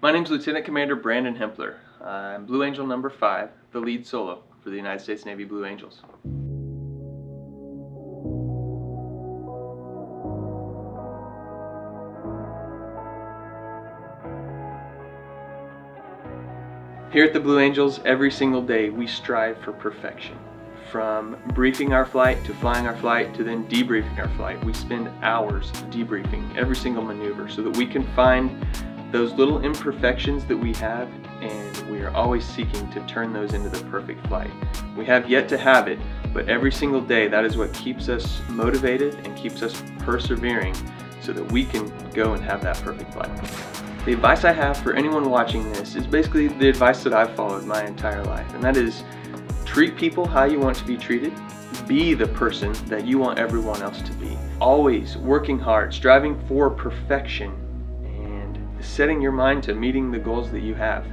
My name is Lieutenant Commander Brandon Hempler. I'm Blue Angel number 5, the lead solo for the United States Navy Blue Angels. Here at the Blue Angels, every single day we strive for perfection. From briefing our flight to flying our flight to then debriefing our flight, we spend hours debriefing every single maneuver so that we can find those little imperfections that we have, and we are always seeking to turn those into the perfect flight. We have yet to have it, but every single day that is what keeps us motivated and keeps us persevering so that we can go and have that perfect flight. The advice I have for anyone watching this is basically the advice that I've followed my entire life, and that is treat people how you want to be treated. Be the person that you want everyone else to be. Always working hard, striving for perfection, and setting your mind to meeting the goals that you have.